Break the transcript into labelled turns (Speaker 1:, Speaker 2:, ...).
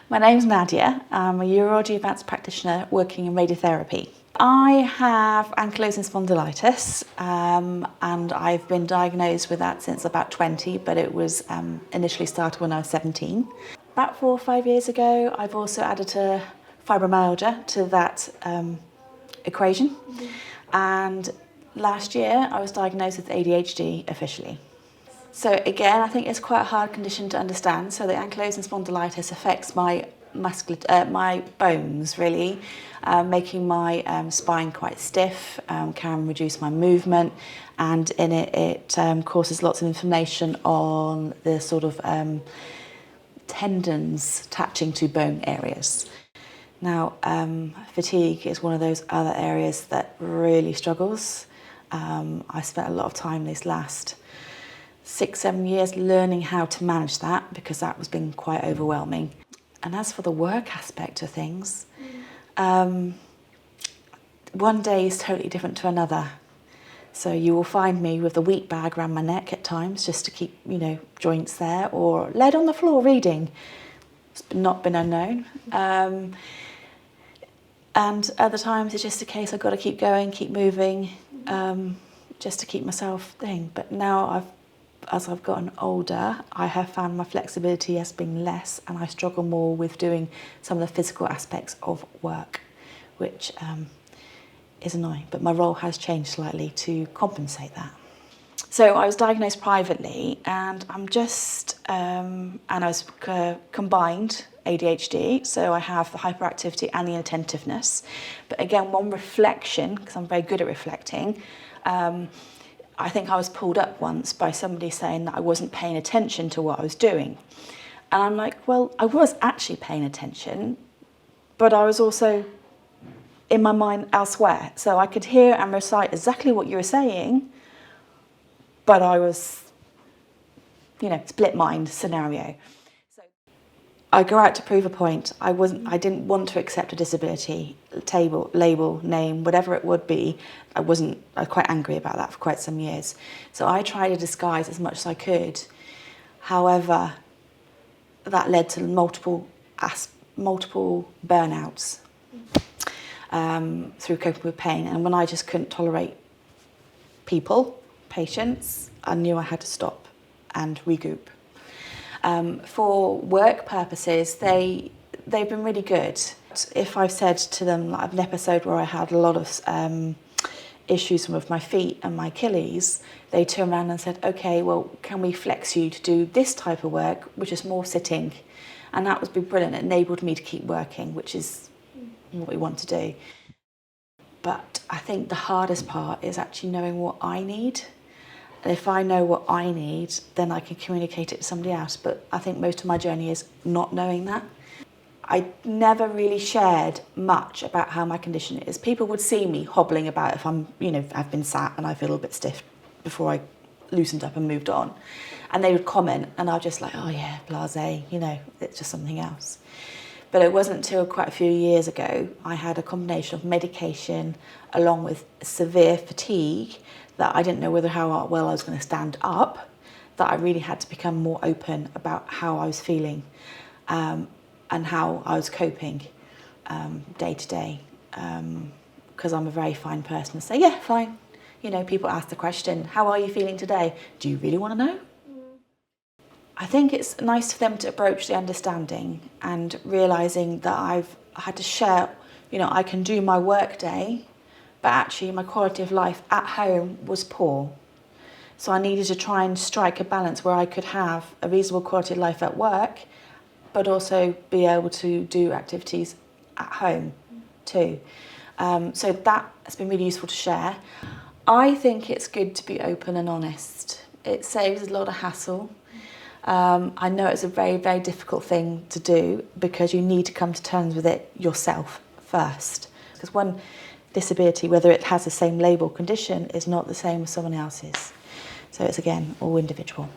Speaker 1: My name's Nadia. I'm a urology advanced practitioner working in radiotherapy. I have ankylosing spondylitis and I've been diagnosed with that since about 20, but it was initially started when I was 17. About 4 or 5 years ago, I've also added a fibromyalgia to that equation. And last year, I was diagnosed with ADHD officially. So again, I think it's quite a hard condition to understand. So the ankylosing spondylitis affects my my bones really, making my spine quite stiff, can reduce my movement, and in it causes lots of inflammation on the sort of tendons attaching to bone areas. Now, fatigue is one of those other areas that really struggles. I spent a lot of time these last 6-7 years learning how to manage that because that was being quite overwhelming. And as for the work aspect of things, one day is totally different to another. So you will find me with the wheat bag around my neck at times just to keep, joints there, or laid on the floor reading. It's not been unknown. And other times it's just a case I've got to keep going, keep moving, just to keep myself thing. But now as I've gotten older, I have found my flexibility has been less, and I struggle more with doing some of the physical aspects of work, which is annoying, but my role has changed slightly to compensate that. So I was diagnosed privately, and I'm just, and I was combined ADHD, so I have the hyperactivity and the inattentiveness. But again, one reflection, because I'm very good at reflecting, I think I was pulled up once by somebody saying that I wasn't paying attention to what I was doing. And I'm like, well, I was actually paying attention, but I was also in my mind elsewhere. So I could hear and recite exactly what you were saying, but I was, split mind scenario. So I go out to prove a point. I didn't want to accept a disability label, name, whatever it would be. I was quite angry about that for quite some years. So I tried to disguise as much as I could. However, that led to multiple burnouts through coping with pain. And when I just couldn't tolerate patients, I knew I had to stop and regroup. For work purposes, they've been really good. If I've said to them, like an episode where I had a lot of issues with my feet and my Achilles, they turned around and said, okay, well, can we flex you to do this type of work, which is more sitting? And that was brilliant. It enabled me to keep working, which is what we want to do. But I think the hardest part is actually knowing what I need. And if I know what I need, then I can communicate it to somebody else. But I think most of my journey is not knowing that. I never really shared much about how my condition is. People would see me hobbling about if I've been sat and I feel a bit stiff before I loosened up and moved on. And they would comment and I'll just like, oh yeah, blasé, it's just something else. But it wasn't until quite a few years ago I had a combination of medication along with severe fatigue that I didn't know how well I was going to stand up, that I really had to become more open about how I was feeling and how I was coping day to day. Because I'm a very fine person to say, yeah, fine. People ask the question, how are you feeling today? Do you really want to know? I think it's nice for them to approach the understanding and realising that I've had to share, I can do my work day, but actually my quality of life at home was poor. So I needed to try and strike a balance where I could have a reasonable quality of life at work, but also be able to do activities at home too. So that has been really useful to share. I think it's good to be open and honest. It saves a lot of hassle. I know it's a very, very difficult thing to do because you need to come to terms with it yourself first. Because one disability, whether it has the same label condition, is not the same as someone else's. So it's, again, all individual.